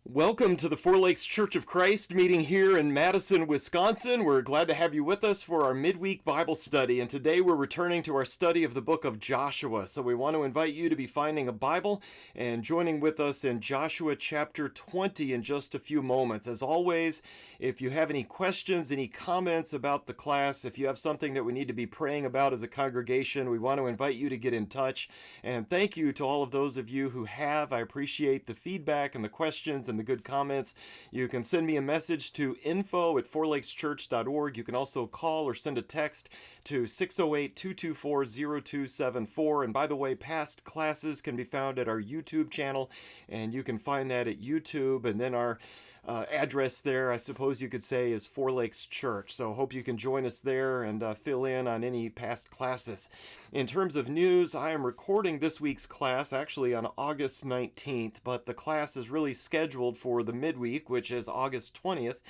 Welcome to the Four Lakes Church of Christ meeting here in Madison, Wisconsin. We're glad to have you with us for our midweek Bible study, and today we're returning to our study of the book of Joshua. So we want to invite you to be finding a Bible and joining with us in Joshua chapter 20 in just a few moments. As always, if you have any questions, any comments about the class, if you have something that we need to be praying about as a congregation, we want to invite you to get in touch. And thank you to all of those of you who have. I appreciate the feedback and the questions and the good comments. You can send me a message to info@fourlakeschurch.org. You can also call or send a text to 608-224-0274. And by the way, past classes can be found at our YouTube channel, and you can find that at YouTube. And then our address there, I suppose you could say, is Four Lakes Church. So hope you can join us there and fill in on any past classes. In terms of news, I am recording this week's class actually on August 19th, but the class is really scheduled for the midweek, which is August 20th,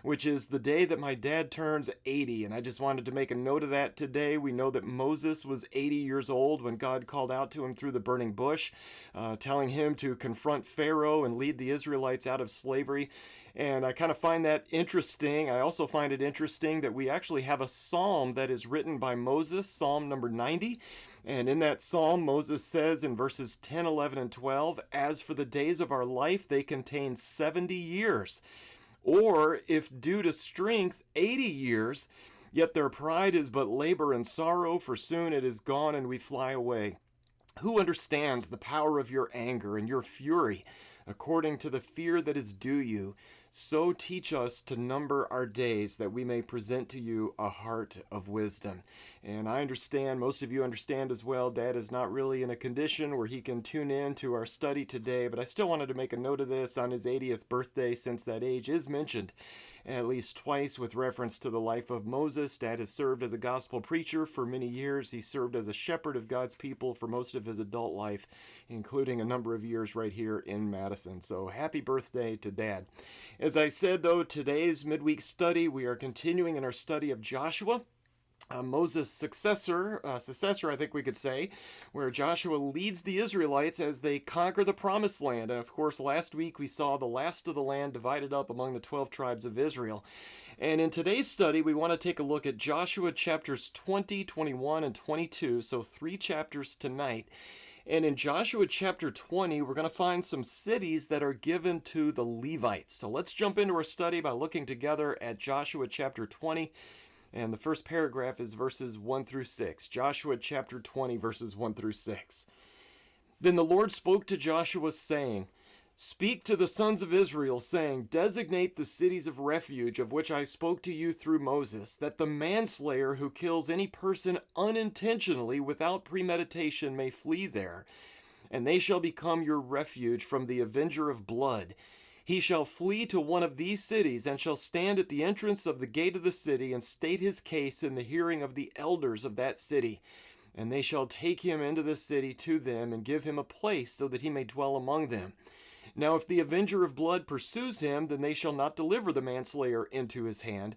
which is the day that my dad turns 80. And I just wanted to make a note of that today. We know that Moses was 80 years old when God called out to him through the burning bush, telling him to confront Pharaoh and lead the Israelites out of slavery. And I kind of find that interesting. I also find it interesting that we actually have a psalm that is written by Moses, Psalm number 90. And in that psalm, Moses says in verses 10, 11, and 12, "As for the days of our life, they contain 70 years. Or, if due to strength, 80 years, yet their pride is but labor and sorrow, for soon it is gone and we fly away. Who understands the power of your anger and your fury? According to the fear that is due you, so teach us to number our days, that we may present to you a heart of wisdom." And I understand, most of you understand as well, Dad is not really in a condition where he can tune in to our study today, but I still wanted to make a note of this on his 80th birthday, since that age is mentioned at least twice with reference to the life of Moses. Dad has served as a gospel preacher for many years. He served as a shepherd of God's people for most of his adult life, including a number of years right here in Madison. So happy birthday to Dad. As I said, though, today's midweek study, we are continuing in our study of Joshua, Moses' successor, I think we could say, where Joshua leads the Israelites as they conquer the Promised Land. And of course, last week we saw the last of the land divided up among the 12 tribes of Israel. And in today's study, we want to take a look at Joshua chapters 20, 21, and 22, so 3 chapters tonight. And in Joshua chapter 20, we're going to find some cities that are given to the Levites. So let's jump into our study by looking together at Joshua chapter 20. And the first paragraph is verses 1 through 6. Joshua chapter 20, verses 1 through 6. "Then the Lord spoke to Joshua, saying, Speak to the sons of Israel, saying, Designate the cities of refuge of which I spoke to you through Moses, that the manslayer who kills any person unintentionally without premeditation may flee there. And they shall become your refuge from the avenger of blood. He shall flee to one of these cities, and shall stand at the entrance of the gate of the city, and state his case in the hearing of the elders of that city. And they shall take him into the city to them, and give him a place, so that he may dwell among them. Now if the avenger of blood pursues him, then they shall not deliver the manslayer into his hand,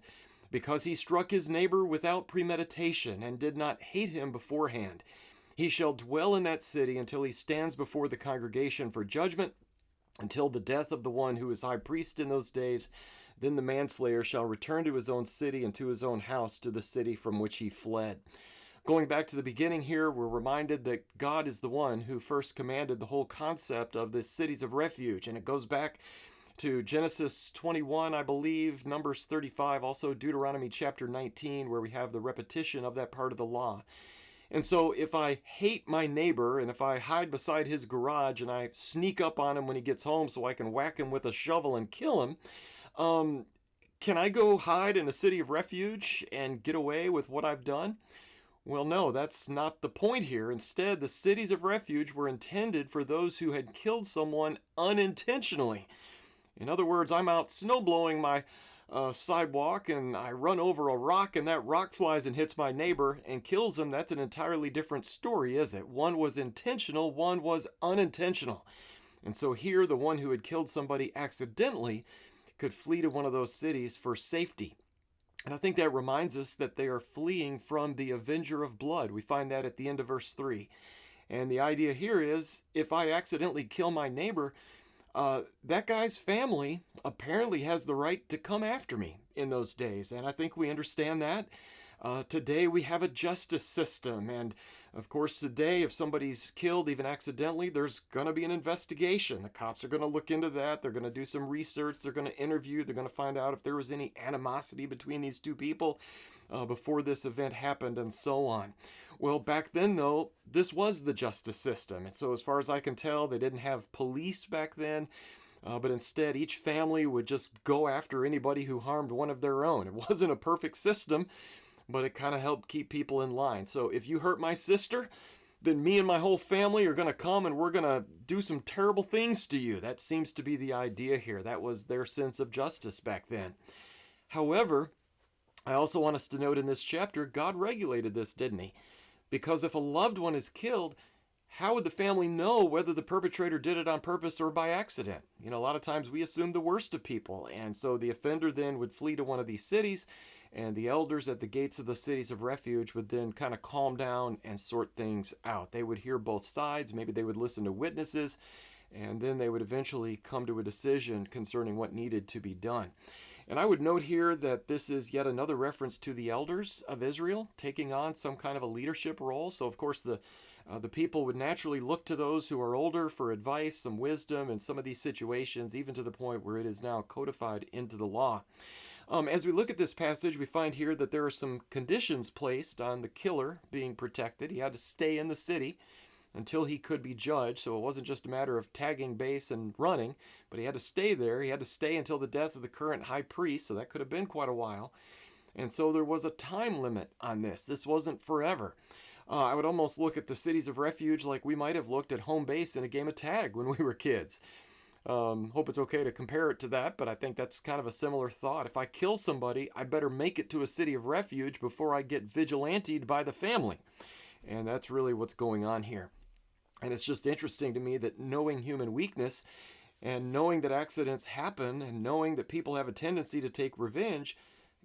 because he struck his neighbor without premeditation, and did not hate him beforehand. He shall dwell in that city until he stands before the congregation for judgment, until the death of the one who is high priest in those days. Then the manslayer shall return to his own city and to his own house, to the city from which he fled." Going back to the beginning here, we're reminded that God is the one who first commanded the whole concept of the cities of refuge. And it goes back to Genesis 21, I believe, Numbers 35, also Deuteronomy chapter 19, where we have the repetition of that part of the law. And so if I hate my neighbor, and if I hide beside his garage and I sneak up on him when he gets home so I can whack him with a shovel and kill him, can I go hide in a city of refuge and get away with what I've done? Well, no, that's not the point here. Instead, the cities of refuge were intended for those who had killed someone unintentionally. In other words, I'm out snowblowing my sidewalk, and I run over a rock, and that rock flies and hits my neighbor and kills him. That's an entirely different story, is it? One was intentional, one was unintentional. And so here, the one who had killed somebody accidentally could flee to one of those cities for safety. And I think that reminds us that they are fleeing from the avenger of blood. We find that at the end of verse 3. And the idea here is, if I accidentally kill my neighbor, That guy's family apparently has the right to come after me in those days, and I think we understand that. Today we have a justice system, and of course, today, if somebody's killed, even accidentally, there's going to be an investigation. The cops are going to look into that. They're going to do some research. They're going to interview. They're going to find out if there was any animosity between these two people before this event happened, and so on. Well, back then, though, this was the justice system. And so, as far as I can tell, they didn't have police back then. But instead, each family would just go after anybody who harmed one of their own. It wasn't a perfect system, but it kind of helped keep people in line. So if you hurt my sister, then me and my whole family are going to come and we're going to do some terrible things to you. That seems to be the idea here. That was their sense of justice back then. However, I also want us to note in this chapter, God regulated this, didn't he? Because if a loved one is killed, how would the family know whether the perpetrator did it on purpose or by accident? You know, a lot of times we assume the worst of people, and so the offender then would flee to one of these cities, and the elders at the gates of the cities of refuge would then kind of calm down and sort things out. They would hear both sides, maybe they would listen to witnesses, and then they would eventually come to a decision concerning what needed to be done. And I would note here that this is yet another reference to the elders of Israel taking on some kind of a leadership role. So, of course, the people would naturally look to those who are older for advice, some wisdom in some of these situations, even to the point where it is now codified into the law. As we look at this passage, we find here that there are some conditions placed on the killer being protected. He had to stay in the city until he could be judged, so it wasn't just a matter of tagging base and running, but he had to stay there. He had to stay until the death of the current high priest, so that could have been quite a while. And so there was a time limit on this. This wasn't forever. I would almost look at the cities of refuge like we might have looked at home base in a game of tag when we were kids. Hope it's okay to compare it to that, but I think that's kind of a similar thought. If I kill somebody, I better make it to a city of refuge before I get vigilanted by the family. And that's really what's going on here. And it's just interesting to me that knowing human weakness and knowing that accidents happen and knowing that people have a tendency to take revenge,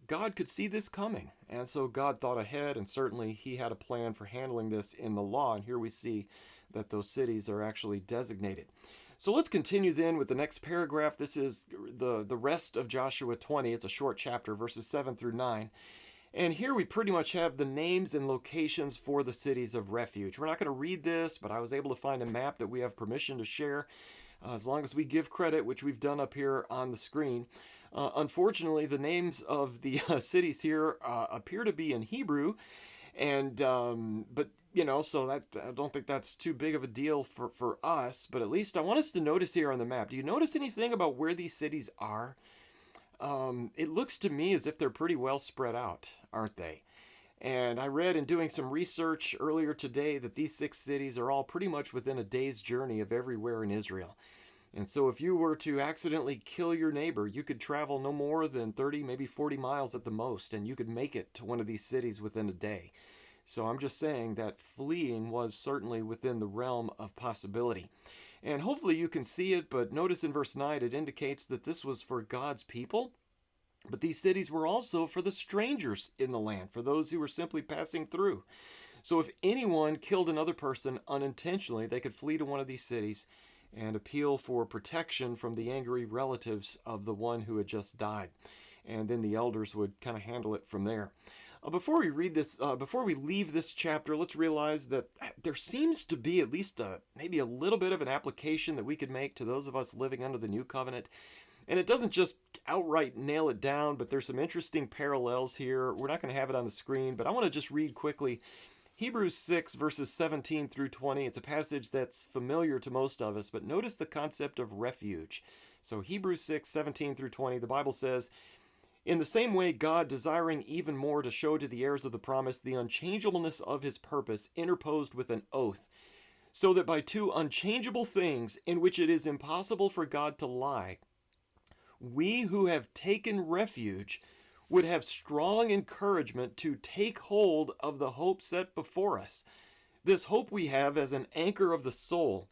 God could see this coming. And so God thought ahead, and certainly he had a plan for handling this in the law. And here we see that those cities are actually designated. So let's continue then with the next paragraph. This is the rest of Joshua 20. It's a short chapter, verses 7 through 9. And here we pretty much have the names and locations for the cities of refuge. We're not going to read this, but I was able to find a map that we have permission to share, as long as we give credit, which we've done up here on the screen. Unfortunately, the names of the cities here appear to be in Hebrew, and but you know, so that I don't think that's too big of a deal for us. But at least I want us to notice here on the map. Do you notice anything about where these cities are? It looks to me as if they're pretty well spread out, aren't they? And I read in doing some research earlier today that these 6 cities are all pretty much within a day's journey of everywhere in Israel. And so if you were to accidentally kill your neighbor, you could travel no more than 30, maybe 40 miles at the most, and you could make it to one of these cities within a day. So I'm just saying that fleeing was certainly within the realm of possibility. And hopefully you can see it, but notice in verse 9 it indicates that this was for God's people, but these cities were also for the strangers in the land, for those who were simply passing through. So if anyone killed another person unintentionally, they could flee to one of these cities and appeal for protection from the angry relatives of the one who had just died. And then the elders would kind of handle it from there. Before we read this, before we leave this chapter, let's realize that there seems to be at least maybe a little bit of an application that we could make to those of us living under the new covenant. And it doesn't just outright nail it down, but there's some interesting parallels here. We're not going to have it on the screen, but I want to just read quickly Hebrews 6, verses 17 through 20. It's a passage that's familiar to most of us, but notice the concept of refuge. So Hebrews 6, 17 through 20, the Bible says, "In the same way, God, desiring even more to show to the heirs of the promise the unchangeableness of his purpose, interposed with an oath, so that by 2 unchangeable things in which it is impossible for God to lie, we who have taken refuge would have strong encouragement to take hold of the hope set before us. This hope we have as an anchor of the soul,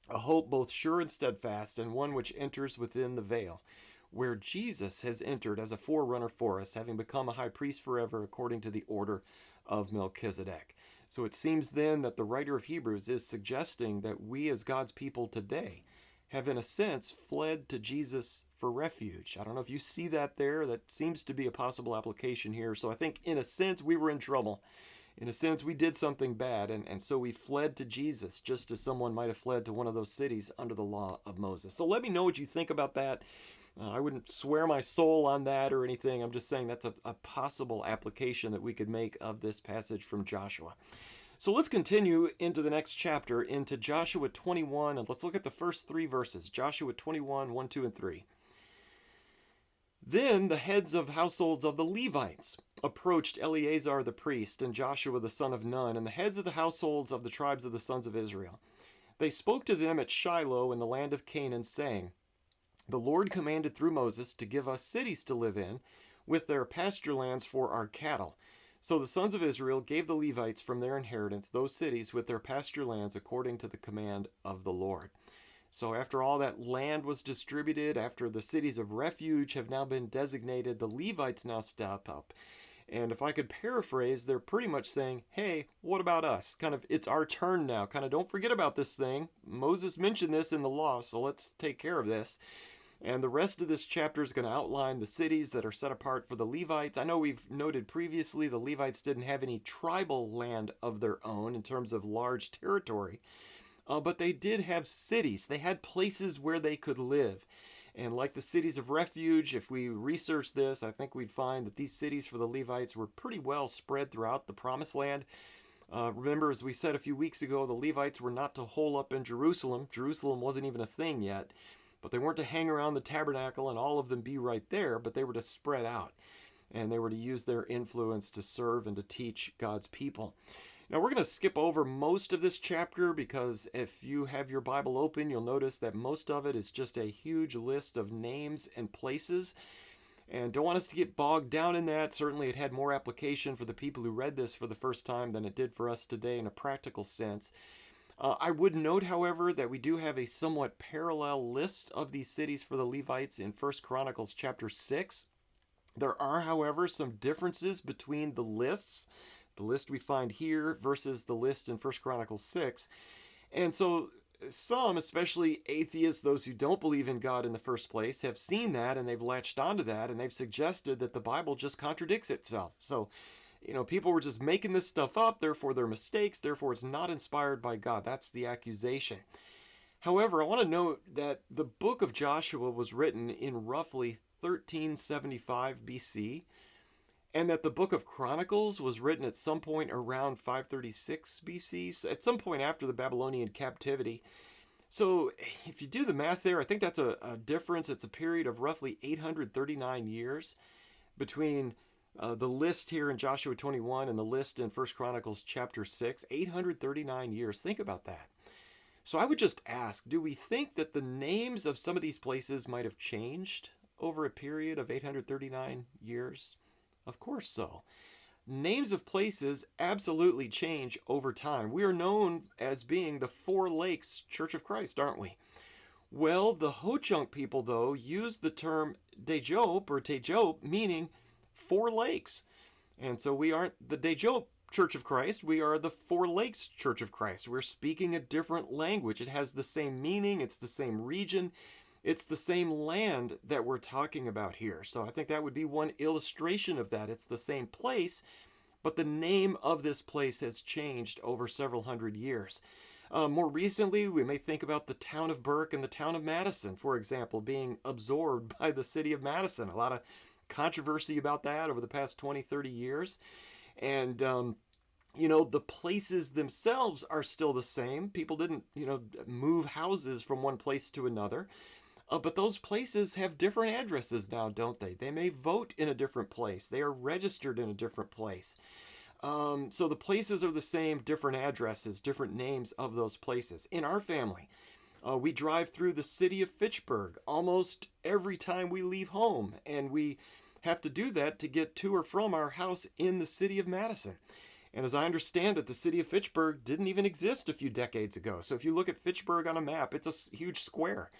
a hope both sure and steadfast, and one which enters within the veil, where Jesus has entered as a forerunner for us, having become a high priest forever according to the order of Melchizedek." So it seems then that the writer of Hebrews is suggesting that we as God's people today have, in a sense, fled to Jesus for refuge. I don't know if you see that there. That seems to be a possible application here. So I think, in a sense, we were in trouble. In a sense, we did something bad, and so we fled to Jesus, just as someone might have fled to one of those cities under the law of Moses. So let me know what you think about that. I wouldn't swear my soul on that or anything. I'm just saying that's a possible application that we could make of this passage from Joshua. So let's continue into the next chapter, into Joshua 21, and let's look at the first 3 verses. Joshua 21, 1, 2, and 3. Then the heads of households of the Levites approached Eleazar the priest and Joshua the son of Nun, and the heads of the households of the tribes of the sons of Israel. They spoke to them at Shiloh in the land of Canaan, saying, The Lord commanded through Moses to give us cities to live in, with their pasture lands for our cattle. So the sons of Israel gave the Levites from their inheritance those cities with their pasture lands according to the command of the Lord. So after all that land was distributed, after the cities of refuge have now been designated, the Levites now step up. And if I could paraphrase, they're pretty much saying, hey, what about us? Kind of, it's our turn now. Kind of, don't forget about this thing. Moses mentioned this in the law, so let's take care of this. And the rest of this chapter is going to outline the cities that are set apart for the Levites. I know we've noted previously the Levites didn't have any tribal land of their own in terms of large territory. But they did have cities. They had places where they could live. And like the cities of refuge, if we research this, I think we'd find that these cities for the Levites were pretty well spread throughout the Promised Land. Remember, as we said a few weeks ago, the Levites were not to hole up in Jerusalem. Jerusalem wasn't even a thing yet. But they weren't to hang around the tabernacle and all of them be right there, but they were to spread out. And they were to use their influence to serve and to teach God's people. Now, we're going to skip over most of this chapter because if you have your Bible open, you'll notice that most of it is just a huge list of names and places. And don't want us to get bogged down in that. Certainly, it had more application for the people who read this for the first time than it did for us today in a practical sense. I would note, however, that we do have a somewhat parallel list of these cities for the Levites in 1 Chronicles chapter 6. There are, however, some differences between the lists. The list we find here versus the list in 1 Chronicles 6. And so some, especially atheists, those who don't believe in God in the first place, have seen that and they've latched onto that and they've suggested that the Bible just contradicts itself. So, people were just making this stuff up, therefore they're mistakes, therefore it's not inspired by God. That's the accusation. However, I want to note that the book of Joshua was written in roughly 1375 BC. And that the book of Chronicles was written at some point around 536 BC, at some point after the Babylonian captivity. So if you do the math there, I think that's a difference. It's a period of roughly 839 years between the list here in Joshua 21 and the list in 1 Chronicles chapter 6. 839 years. Think about that. So I would just ask, do we think that the names of some of these places might have changed over a period of 839 years? Of course so. Names of places absolutely change over time. We are known as being the Four Lakes Church of Christ, aren't we? Well, the Ho-Chunk people, though, use the term Dejop or Tejop, meaning Four Lakes. And so we aren't the Dejop Church of Christ, we are the Four Lakes Church of Christ. We're speaking a different language. It has the same meaning, it's the same region. It's the same land that we're talking about here. So I think that would be one illustration of that. It's the same place, but the name of this place has changed over several hundred years. More recently, we may think about the town of Burke and the town of Madison, for example, being absorbed by the city of Madison. A lot of controversy about that over the past 20, 30 years. And, the places themselves are still the same. People didn't, move houses from one place to another. But those places have different addresses now, don't they? They may vote in a different place. They are registered in a different place. So the places are the same, different addresses, different names of those places. In our family, we drive through the city of Fitchburg almost every time we leave home. And we have to do that to get to or from our house in the city of Madison. And as I understand it, the city of Fitchburg didn't even exist a few decades ago. So if you look at Fitchburg on a map, it's a huge square.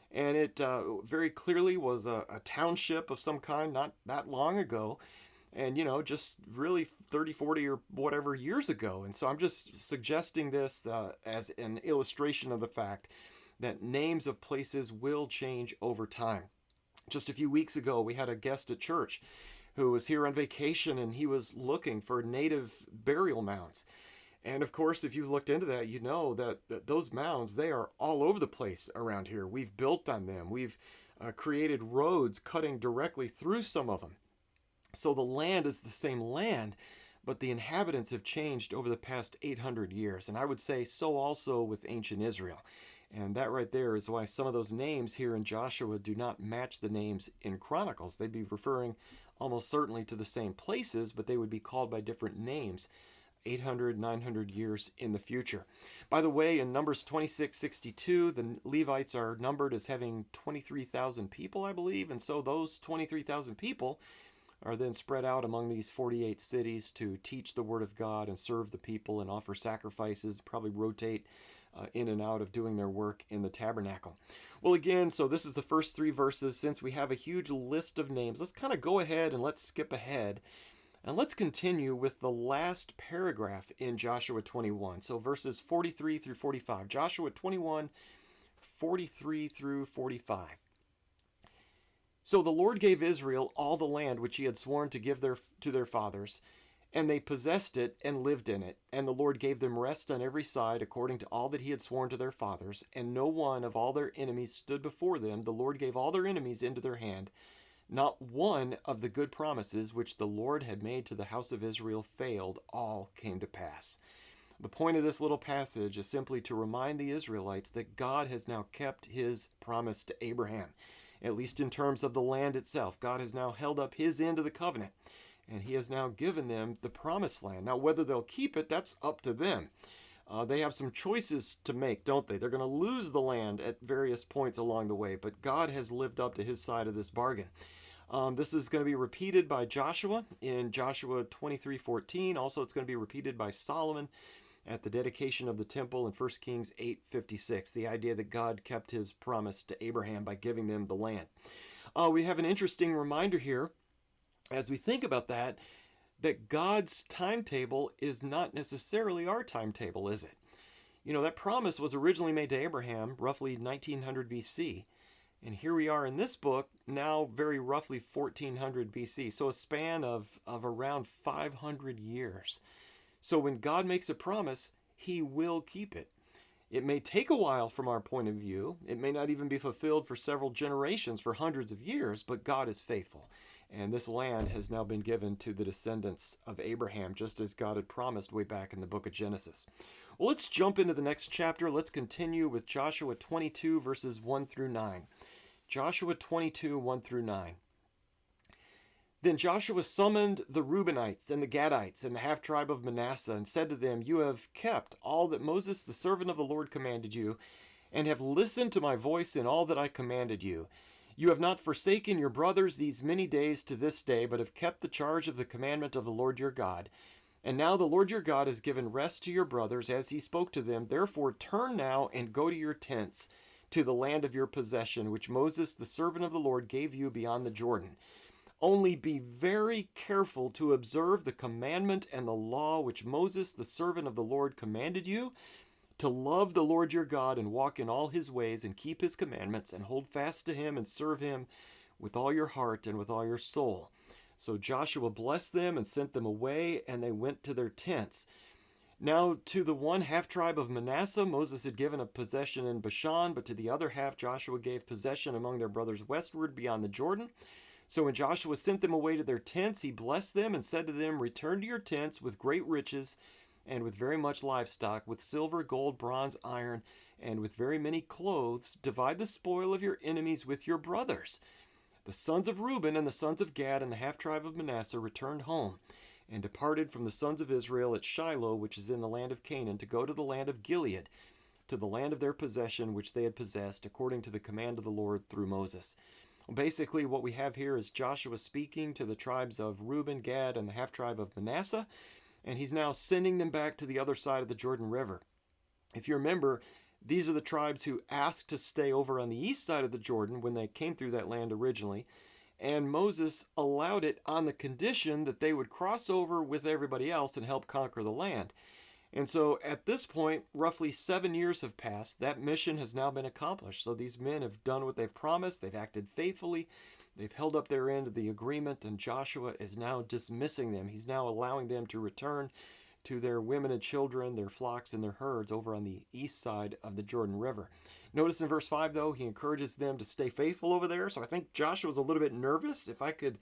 And it very clearly was a township of some kind not that long ago. And, just really 30, 40 or whatever years ago. And so I'm just suggesting this as an illustration of the fact that names of places will change over time. Just a few weeks ago, we had a guest at church who was here on vacation, and he was looking for native burial mounds. And of course, if you've looked into that, you know that those mounds, they are all over the place around here. We've built on them. We've created roads cutting directly through some of them. So the land is the same land, but the inhabitants have changed over the past 800 years. And I would say so also with ancient Israel. And that right there is why some of those names here in Joshua do not match the names in Chronicles. They'd be referring almost certainly to the same places, but they would be called by different names 800, 900 years in the future. By the way, in Numbers 26:62, the Levites are numbered as having 23,000 people, I believe. And so those 23,000 people are then spread out among these 48 cities to teach the word of God and serve the people and offer sacrifices, probably rotate in and out of doing their work in the tabernacle. Well, again, so this is the first 3 verses. Since we have a huge list of names, let's kind of go ahead and let's skip ahead. And let's continue with the last paragraph in Joshua 21. So verses 43 through 45. Joshua 21, 43 through 45. So the Lord gave Israel all the land which he had sworn to give to their fathers, and they possessed it and lived in it. And the Lord gave them rest on every side according to all that he had sworn to their fathers. And no one of all their enemies stood before them. The Lord gave all their enemies into their hand. Not one of the good promises which the Lord had made to the house of Israel failed. All came to pass. The point of this little passage is simply to remind the Israelites that God has now kept his promise to Abraham, at least in terms of the land itself. God has now held up his end of the covenant, and he has now given them the promised land. Now, whether they'll keep it, that's up to them. They have some choices to make, don't they? They're going to lose the land at various points along the way, but God has lived up to his side of this bargain. This is going to be repeated by Joshua in Joshua 23:14. Also, it's going to be repeated by Solomon at the dedication of the temple in 1 Kings 8:56. The idea that God kept his promise to Abraham by giving them the land. We have an interesting reminder here as we think about that God's timetable is not necessarily our timetable, is it? You know, that promise was originally made to Abraham roughly 1900 BC. And here we are in this book, now very roughly 1400 BC. So a span of around 500 years. So when God makes a promise, he will keep it. It may take a while from our point of view. It may not even be fulfilled for several generations, for hundreds of years, but God is faithful. And this land has now been given to the descendants of Abraham, just as God had promised way back in the book of Genesis. Well, let's jump into the next chapter. Let's continue with Joshua 22, verses 1 through 9. Joshua 22, 1 through 9. Then Joshua summoned the Reubenites and the Gadites and the half-tribe of Manasseh and said to them, "You have kept all that Moses, the servant of the Lord, commanded you, and have listened to my voice in all that I commanded you. You have not forsaken your brothers these many days to this day, but have kept the charge of the commandment of the Lord your God. And now the Lord your God has given rest to your brothers as he spoke to them. Therefore turn now and go to your tents, to the land of your possession, which Moses, the servant of the Lord, gave you beyond the Jordan. Only be very careful to observe the commandment and the law which Moses, the servant of the Lord, commanded you, to love the Lord your God and walk in all his ways and keep his commandments and hold fast to him and serve him with all your heart and with all your soul." So Joshua blessed them and sent them away, and they went to their tents. Now to the one half-tribe of Manasseh, Moses had given a possession in Bashan, but to the other half Joshua gave possession among their brothers westward beyond the Jordan. So when Joshua sent them away to their tents, he blessed them and said to them, "Return to your tents with great riches and with very much livestock, with silver, gold, bronze, iron, and with very many clothes. Divide the spoil of your enemies with your brothers." The sons of Reuben and the sons of Gad and the half-tribe of Manasseh returned home and departed from the sons of Israel at Shiloh, which is in the land of Canaan, to go to the land of Gilead, to the land of their possession, which they had possessed, according to the command of the Lord through Moses. Basically, what we have here is Joshua speaking to the tribes of Reuben, Gad, and the half-tribe of Manasseh, and he's now sending them back to the other side of the Jordan River. If you remember, these are the tribes who asked to stay over on the east side of the Jordan when they came through that land originally, and Moses allowed it on the condition that they would cross over with everybody else and help conquer the land. And so at this point, roughly 7 years have passed. That mission has now been accomplished. So these men have done what they've promised, they've acted faithfully, they've held up their end of the agreement, and Joshua is now dismissing them. He's now allowing them to return to their women and children, their flocks, and their herds over on the east side of the Jordan River. Notice in verse 5, though, he encourages them to stay faithful over there. So I think Joshua's a little bit nervous. If I could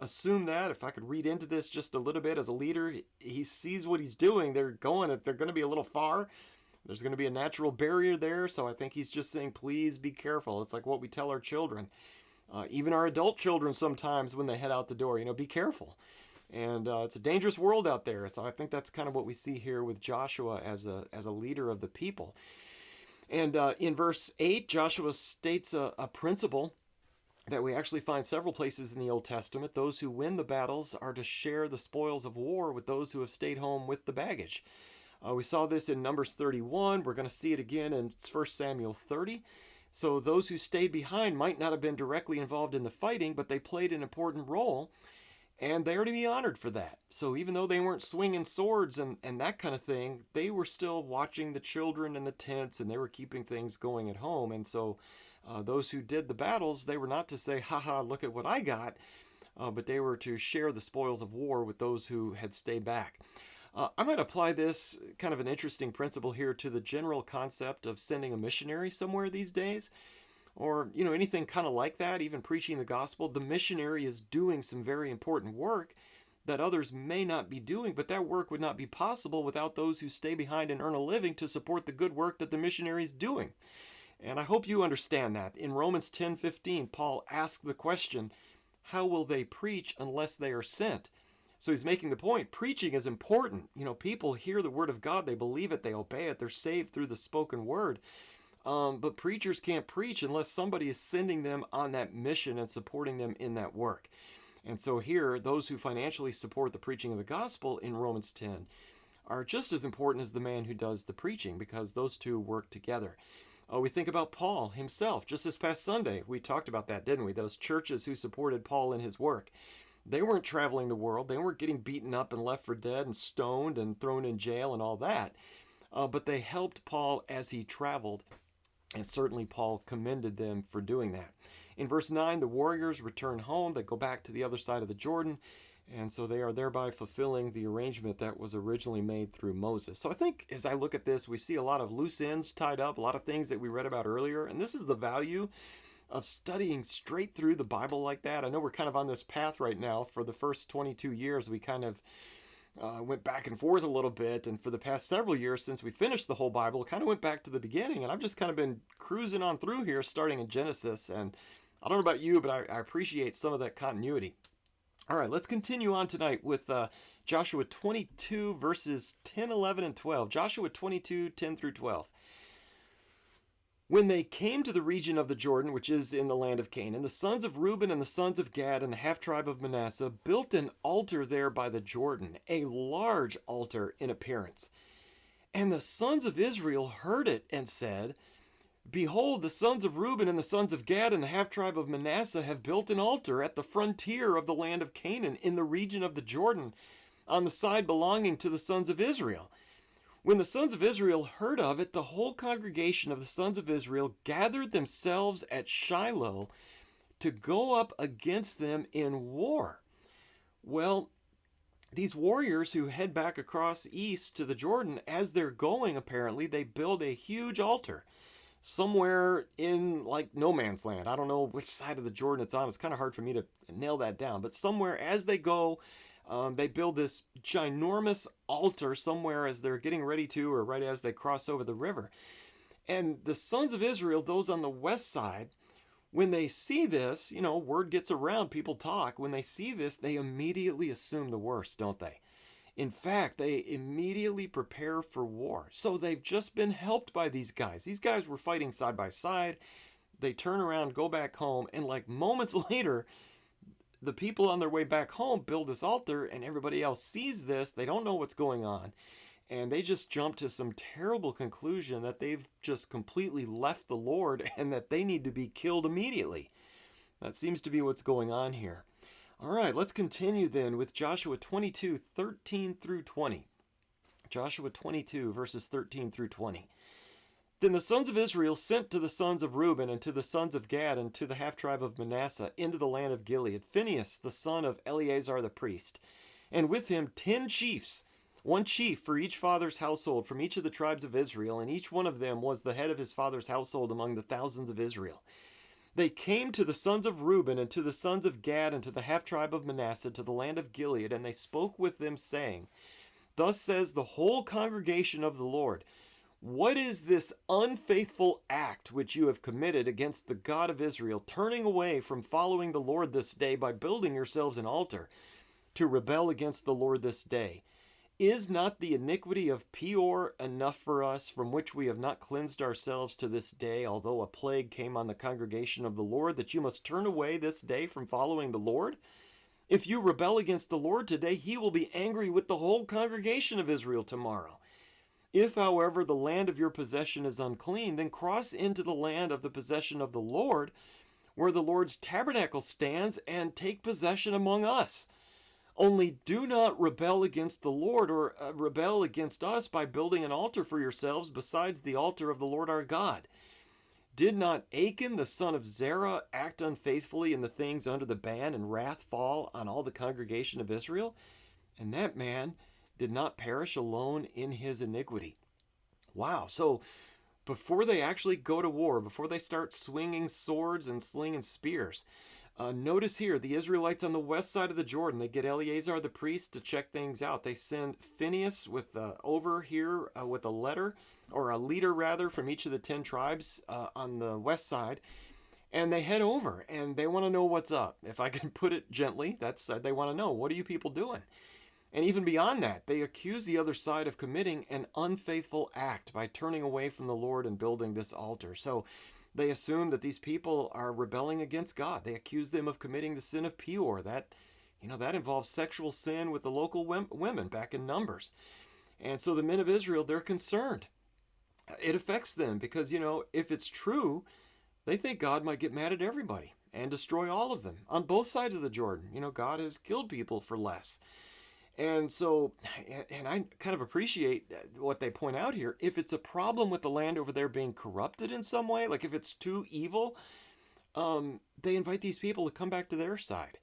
assume that, if I could read into this just a little bit as a leader, he sees what he's doing. They're going to be a little far. There's going to be a natural barrier there. So I think he's just saying, please be careful. It's like what we tell our children, even our adult children sometimes when they head out the door, be careful. And it's a dangerous world out there. So I think that's kind of what we see here with Joshua as a leader of the people. And in verse 8, Joshua states a principle that we actually find several places in the Old Testament. Those who win the battles are to share the spoils of war with those who have stayed home with the baggage. We saw this in Numbers 31. We're going to see it again in 1 Samuel 30. So those who stayed behind might not have been directly involved in the fighting, but they played an important role, and they are to be honored for that. So even though they weren't swinging swords and that kind of thing, they were still watching the children in the tents, and they were keeping things going at home. And so those who did the battles, they were not to say, haha, look at what I got, but they were to share the spoils of war with those who had stayed back. I might apply this kind of an interesting principle here to the general concept of sending a missionary somewhere these days, or anything kind of like that, even preaching the gospel. The missionary is doing some very important work that others may not be doing, but that work would not be possible without those who stay behind and earn a living to support the good work that the missionary is doing. And I hope you understand that. In Romans 10:15, Paul asked the question, how will they preach unless they are sent? So he's making the point, preaching is important. People hear the word of God, they believe it, they obey it, they're saved through the spoken word. But preachers can't preach unless somebody is sending them on that mission and supporting them in that work. And so here, those who financially support the preaching of the gospel in Romans 10 are just as important as the man who does the preaching, because those two work together. We think about Paul himself. Just this past Sunday, we talked about that, didn't we? Those churches who supported Paul in his work. They weren't traveling the world. They weren't getting beaten up and left for dead and stoned and thrown in jail and all that. But they helped Paul as he traveled. And certainly Paul commended them for doing that. In verse 9, the warriors return home. They go back to the other side of the Jordan. And so they are thereby fulfilling the arrangement that was originally made through Moses. So I think as I look at this, we see a lot of loose ends tied up, a lot of things that we read about earlier. And this is the value of studying straight through the Bible like that. I know we're kind of on this path right now. For the first 22 years, we kind of went back and forth a little bit. And for the past several years since we finished the whole Bible, kind of went back to the beginning. And I've just kind of been cruising on through here, starting in Genesis. And I don't know about you, but I appreciate some of that continuity. All right, let's continue on tonight with Joshua 22, verses 10, 11, and 12. Joshua 22, 10 through 12. When they came to the region of the Jordan, which is in the land of Canaan, the sons of Reuben and the sons of Gad and the half-tribe of Manasseh built an altar there by the Jordan, a large altar in appearance. And the sons of Israel heard it and said, behold, the sons of Reuben and the sons of Gad and the half-tribe of Manasseh have built an altar at the frontier of the land of Canaan in the region of the Jordan, on the side belonging to the sons of Israel. When the sons of Israel heard of it, the whole congregation of the sons of Israel gathered themselves at Shiloh to go up against them in war. Well, these warriors who head back across east to the Jordan, as they're going, apparently, they build a huge altar somewhere in like no man's land. I don't know which side of the Jordan it's on. It's kind of hard for me to nail that down. But somewhere as they go, they build this ginormous altar somewhere as they're getting ready to, or right as they cross over the river. And the sons of Israel, those on the west side, when they see this, word gets around, people talk. When they see this, they immediately assume the worst, don't they? In fact, they immediately prepare for war. So they've just been helped by these guys. These guys were fighting side by side. They turn around, go back home, and like moments later, the people on their way back home build this altar, and everybody else sees this. They don't know what's going on. And they just jump to some terrible conclusion that they've just completely left the Lord and that they need to be killed immediately. That seems to be what's going on here. All right, let's continue then with Joshua 22, 13 through 20. Joshua 22, verses 13 through 20. Then the sons of Israel sent to the sons of Reuben and to the sons of Gad and to the half-tribe of Manasseh into the land of Gilead, Phinehas, the son of Eleazar the priest, and with him 10 chiefs, one chief for each father's household from each of the tribes of Israel, and each one of them was the head of his father's household among the thousands of Israel. They came to the sons of Reuben and to the sons of Gad and to the half-tribe of Manasseh to the land of Gilead, and they spoke with them, saying, Thus says the whole congregation of the Lord, What is this unfaithful act which you have committed against the God of Israel, turning away from following the Lord this day by building yourselves an altar, to rebel against the Lord this day? Is not the iniquity of Peor enough for us, from which we have not cleansed ourselves to this day, although a plague came on the congregation of the Lord, that you must turn away this day from following the Lord? If you rebel against the Lord today, he will be angry with the whole congregation of Israel tomorrow. If, however, the land of your possession is unclean, then cross into the land of the possession of the Lord, where the Lord's tabernacle stands, and take possession among us. Only do not rebel against the Lord or rebel against us by building an altar for yourselves besides the altar of the Lord our God. Did not Achan the son of Zerah act unfaithfully in the things under the ban, and wrath fall on all the congregation of Israel? And that man did not perish alone in his iniquity. Wow, so before they actually go to war, before they start swinging swords and slinging spears, notice here, the Israelites on the west side of the Jordan, they get Eleazar the priest to check things out. They send Phinehas with over here with a letter, or a leader rather, from each of the 10 tribes on the west side. And they head over and they want to know what's up. If I can put it gently, that's they want to know, what are you people doing? And even beyond that, they accuse the other side of committing an unfaithful act by turning away from the Lord and building this altar. So they assume that these people are rebelling against God. They accuse them of committing the sin of Peor. That involves sexual sin with the local women back in Numbers. And so the men of Israel, they're concerned. It affects them because, if it's true, they think God might get mad at everybody and destroy all of them on both sides of the Jordan. God has killed people for less. And so, and I kind of appreciate what they point out here. If it's a problem with the land over there being corrupted in some way, like if it's too evil, they invite these people to come back to their side.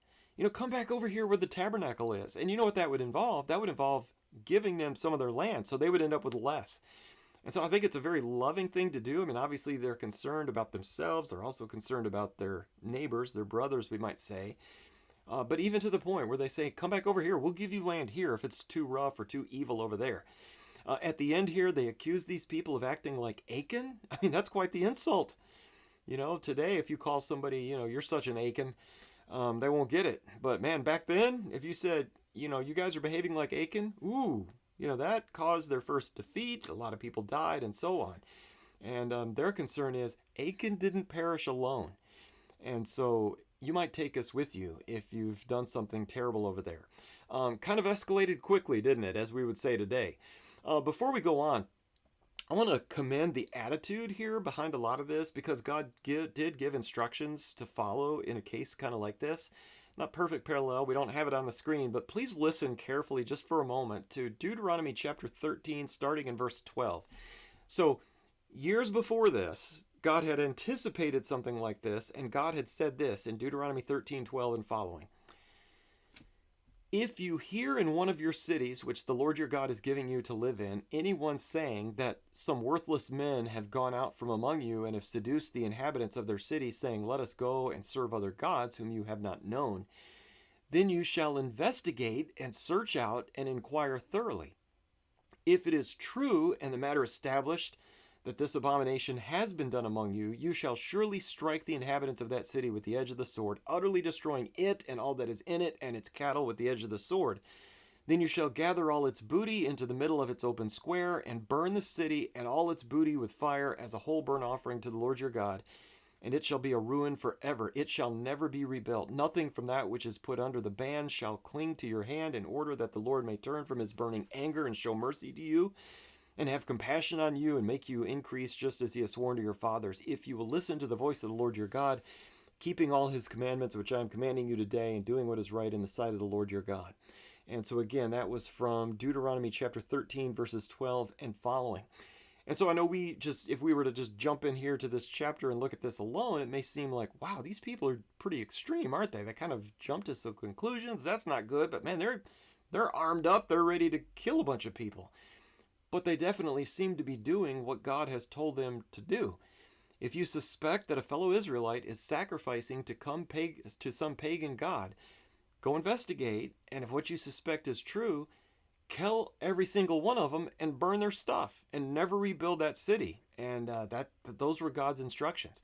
Come back over here where the tabernacle is. And you know what that would involve? That would involve giving them some of their land, so they would end up with less. And so I think it's a very loving thing to do. I mean, obviously they're concerned about themselves. They're also concerned about their neighbors, their brothers, we might say. But even to the point where they say, come back over here, we'll give you land here if it's too rough or too evil over there. At the end here, they accuse these people of acting like Achan. I mean, that's quite the insult. Today, if you call somebody, you're such an Achan, they won't get it. But man, back then, if you said, you guys are behaving like Achan, that caused their first defeat. A lot of people died and so on. And their concern is Achan didn't perish alone. And so you might take us with you if you've done something terrible over there. Kind of escalated quickly, didn't it, as we would say today. Before we go on, I want to commend the attitude here behind a lot of this, because God did give instructions to follow in a case kind of like this. Not perfect parallel, we don't have it on the screen, but please listen carefully just for a moment to Deuteronomy chapter 13, starting in verse 12. So, years before this, God had anticipated something like this, and God had said this in Deuteronomy 13:12 and following. If you hear in one of your cities, which the Lord your God is giving you to live in, anyone saying that some worthless men have gone out from among you and have seduced the inhabitants of their city, saying, let us go and serve other gods whom you have not known, then you shall investigate and search out and inquire thoroughly. If it is true and the matter established that this abomination has been done among you, you shall surely strike the inhabitants of that city with the edge of the sword, utterly destroying it and all that is in it and its cattle with the edge of the sword. Then you shall gather all its booty into the middle of its open square, and burn the city and all its booty with fire as a whole burnt offering to the Lord your God. And it shall be a ruin forever. It shall never be rebuilt. Nothing from that which is put under the ban shall cling to your hand, in order that the Lord may turn from his burning anger and show mercy to you, and have compassion on you, and make you increase just as he has sworn to your fathers, if you will listen to the voice of the Lord your God, keeping all his commandments which I am commanding you today, and doing what is right in the sight of the Lord your God. And so again, that was from Deuteronomy chapter 13, verses 12 and following. And so I know if we were to just jump in here to this chapter and look at this alone, it may seem like, wow, these people are pretty extreme, aren't they? They kind of jump to some conclusions. That's not good, but man, they're armed up. They're ready to kill a bunch of people. But they definitely seem to be doing what God has told them to do. If you suspect that a fellow Israelite is sacrificing to some pagan god, go investigate, and if what you suspect is true, kill every single one of them and burn their stuff and never rebuild that city. And those were God's instructions.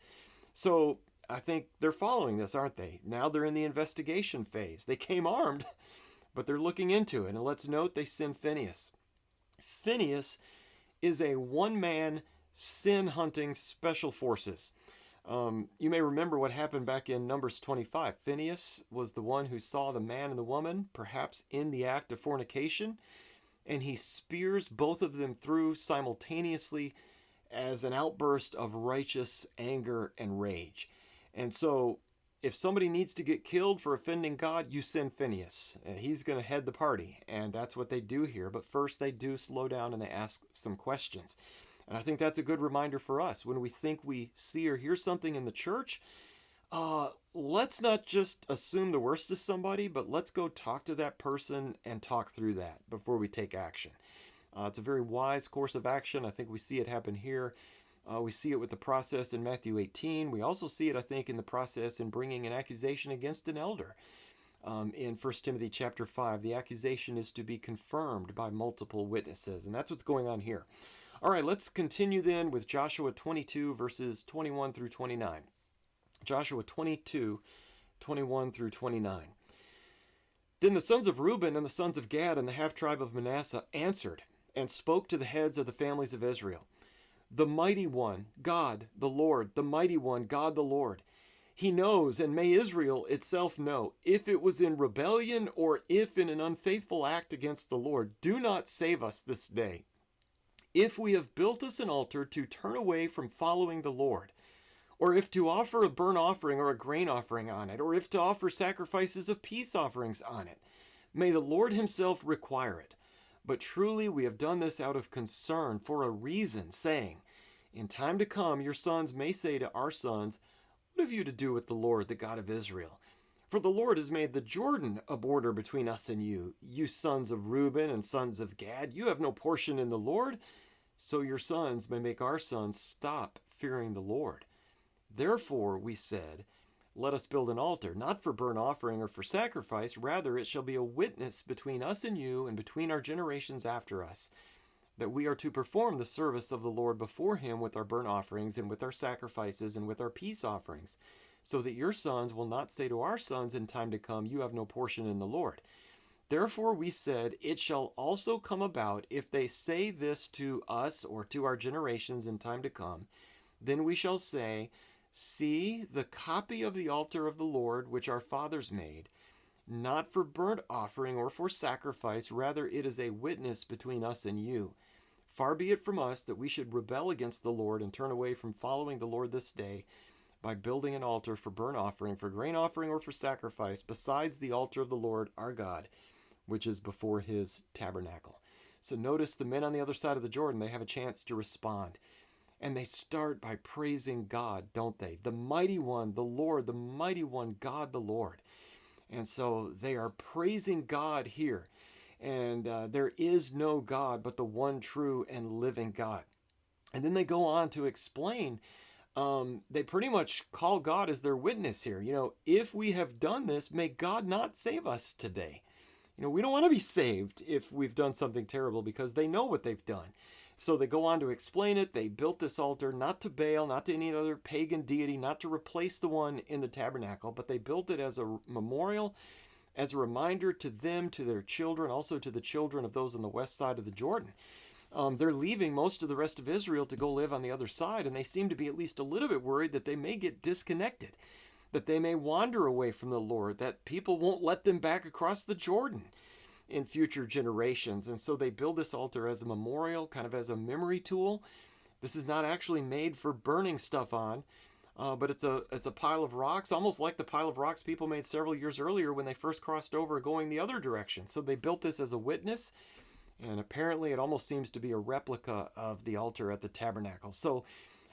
So I think they're following this, aren't they? Now they're in the investigation phase. They came armed, but they're looking into it. And let's note they send Phinehas. Phinehas is a one-man sin-hunting special forces. You may remember what happened back in Numbers 25. Phinehas was the one who saw the man and the woman, perhaps in the act of fornication, and he spears both of them through simultaneously as an outburst of righteous anger and rage. And so, if somebody needs to get killed for offending God, you send Phinehas. He's going to head the party, and that's what they do here. But first, they do slow down and they ask some questions. And I think that's a good reminder for us. When we think we see or hear something in the church, let's not just assume the worst of somebody, but let's go talk to that person and talk through that before we take action. It's a very wise course of action. I think we see it happen here. We see it with the process in Matthew 18. We also see it, I think, in the process in bringing an accusation against an elder. In 1 Timothy chapter 5, the accusation is to be confirmed by multiple witnesses, and that's what's going on here. All right, let's continue then with Joshua 22, verses 21 through 29. Joshua 22, 21 through 29. Then the sons of Reuben and the sons of Gad and the half-tribe of Manasseh answered and spoke to the heads of the families of Israel. The mighty one, God, the Lord, the mighty one, God, the Lord. He knows, and may Israel itself know, if it was in rebellion or if in an unfaithful act against the Lord. Do not save us this day. If we have built us an altar to turn away from following the Lord, or if to offer a burnt offering or a grain offering on it, or if to offer sacrifices of peace offerings on it, may the Lord himself require it. But truly we have done this out of concern for a reason, saying, in time to come your sons may say to our sons, what have you to do with the Lord, the God of Israel? For the Lord has made the Jordan a border between us and you. You sons of Reuben and sons of Gad, you have no portion in the Lord, so your sons may make our sons stop fearing the Lord. Therefore, we said, let us build an altar, not for burnt offering or for sacrifice, rather it shall be a witness between us and you and between our generations after us, that we are to perform the service of the Lord before him with our burnt offerings and with our sacrifices and with our peace offerings, so that your sons will not say to our sons in time to come, you have no portion in the Lord. Therefore we said, it shall also come about, if they say this to us or to our generations in time to come, then we shall say, see the copy of the altar of the Lord which our fathers made, not for burnt offering or for sacrifice, rather it is a witness between us and you. Far be it from us that we should rebel against the Lord and turn away from following the Lord this day by building an altar for burnt offering, for grain offering, or for sacrifice, besides the altar of the Lord our God, which is before his tabernacle. So notice the men on the other side of the Jordan, they have a chance to respond. And they start by praising God, don't they? The mighty one, the Lord, the mighty one, God the Lord. And so they are praising God here. And there is no God but the one true and living God. And then they go on to explain, they pretty much call God as their witness here. You know, if we have done this, may God not save us today. You know, we don't want to be saved if we've done something terrible, because they know what they've done. So they go on to explain it. They built this altar not to Baal, not to any other pagan deity, not to replace the one in the tabernacle, but they built it as a memorial, as a reminder to them, to their children, also to the children of those on the west side of the Jordan. They're leaving most of the rest of Israel to go live on the other side, and they seem to be at least a little bit worried that they may get disconnected, that they may wander away from the Lord, that people won't let them back across the Jordan in future generations. And so they build this altar as a memorial, kind of as a memory tool. This is not actually made for burning stuff on. but it's a pile of rocks, almost like the pile of rocks people made several years earlier when they first crossed over going the other direction. So they built this as a witness, and apparently it almost seems to be a replica of the altar at the tabernacle. So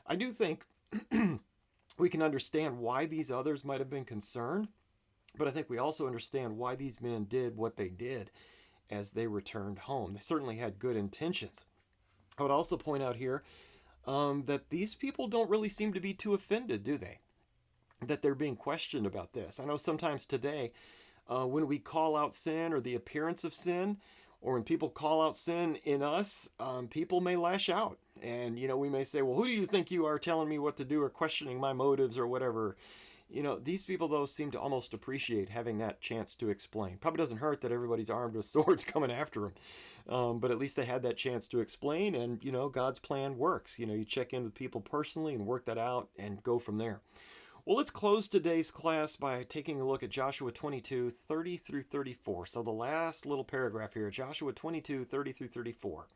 I do think we can understand why these others might have been concerned, but I think we also understand why these men did what they did as they returned home. They certainly had good intentions. I would also point out here that these people don't really seem to be too offended, do they? That they're being questioned about this. I know sometimes today, when we call out sin or the appearance of sin, or when people call out sin in us, people may lash out. And, we may say, well, who do you think you are telling me what to do or questioning my motives or whatever? These people, though, seem to almost appreciate having that chance to explain. Probably doesn't hurt that everybody's armed with swords coming after them. But at least they had that chance to explain, and, God's plan works. You check in with people personally and work that out and go from there. Well, let's close today's class by taking a look at Joshua 22, 30 through 34. So the last little paragraph here, Joshua 22, 30 through 34.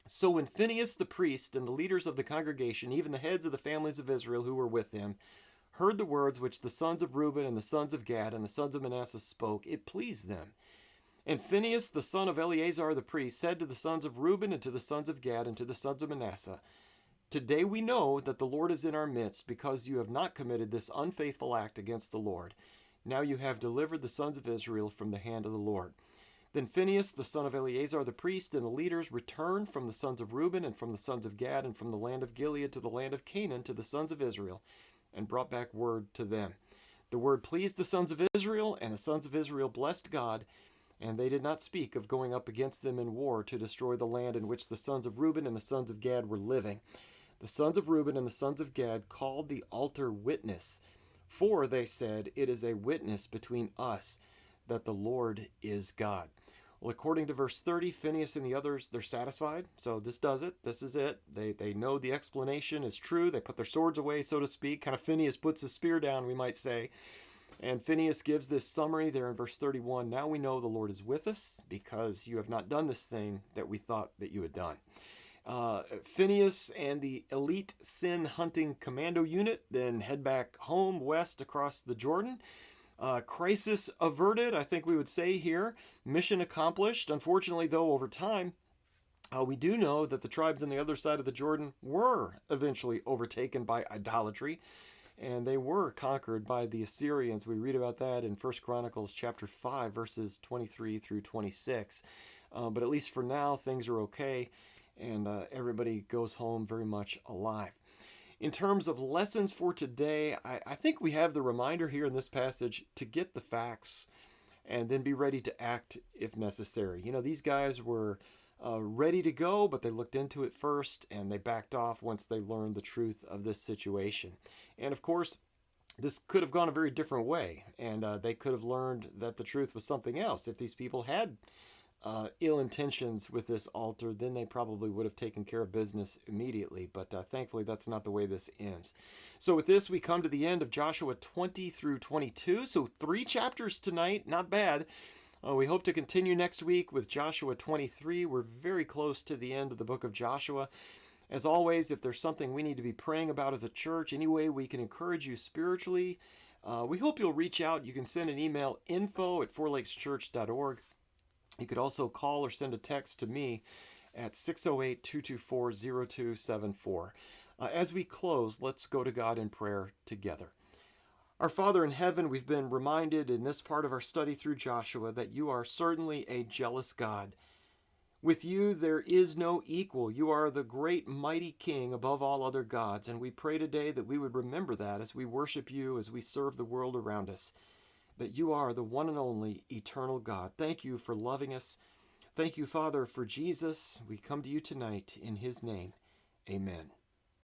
So when Phinehas the priest and the leaders of the congregation, even the heads of the families of Israel who were with him, heard the words which the sons of Reuben and the sons of Gad and the sons of Manasseh spoke, it pleased them. And Phinehas the son of Eleazar the priest said to the sons of Reuben and to the sons of Gad and to the sons of Manasseh, Today we know that the Lord is in our midst, because you have not committed this unfaithful act against the Lord. Now you have delivered the sons of Israel from the hand of the Lord. Then Phinehas the son of Eleazar the priest and the leaders returned from the sons of Reuben and from the sons of Gad and from the land of Gilead to the land of Canaan to the sons of Israel, and brought back word to them. The word pleased the sons of Israel, and the sons of Israel blessed God, and they did not speak of going up against them in war to destroy the land in which the sons of Reuben and the sons of Gad were living. The sons of Reuben and the sons of Gad called the altar witness, for they said, It is a witness between us that the Lord is God. Well, according to verse 30, Phinehas and the others, they're satisfied. So this does it. This is it. They know the explanation is true. They put their swords away, so to speak. Kind of Phinehas puts his spear down, we might say. And Phinehas gives this summary there in verse 31. Now we know the Lord is with us, because you have not done this thing that we thought that you had done. Phinehas and the elite sin hunting commando unit then head back home west across the Jordan. Crisis averted, I think we would say here. Mission accomplished. Unfortunately, though, over time, we do know that the tribes on the other side of the Jordan were eventually overtaken by idolatry, and they were conquered by the Assyrians. We read about that in 1 Chronicles chapter 5, verses 23 through 26. But at least for now, things are okay, and everybody goes home very much alive. In terms of lessons for today, I think we have the reminder here in this passage to get the facts and then be ready to act if necessary. These guys were ready to go, but they looked into it first and they backed off once they learned the truth of this situation. And of course, this could have gone a very different way, and they could have learned that the truth was something else. If these people had ill intentions with this altar, then they probably would have taken care of business immediately. But thankfully, that's not the way this ends. So with this, we come to the end of Joshua 20 through 22. So 3 chapters tonight, not bad. We hope to continue next week with Joshua 23. We're very close to the end of the book of Joshua. As always, if there's something we need to be praying about as a church, any way we can encourage you spiritually, we hope you'll reach out. You can send an email, info@fourlakeschurch.org. You could also call or send a text to me at 608-224-0274. As we close, let's go to God in prayer together. Our Father in heaven, we've been reminded in this part of our study through Joshua that you are certainly a jealous God. With you there is no equal. You are the great mighty King above all other gods, and we pray today that we would remember that as we worship you, as we serve the world around us, that you are the one and only eternal God. Thank you for loving us. Thank you, Father, for Jesus. We come to you tonight in his name. Amen.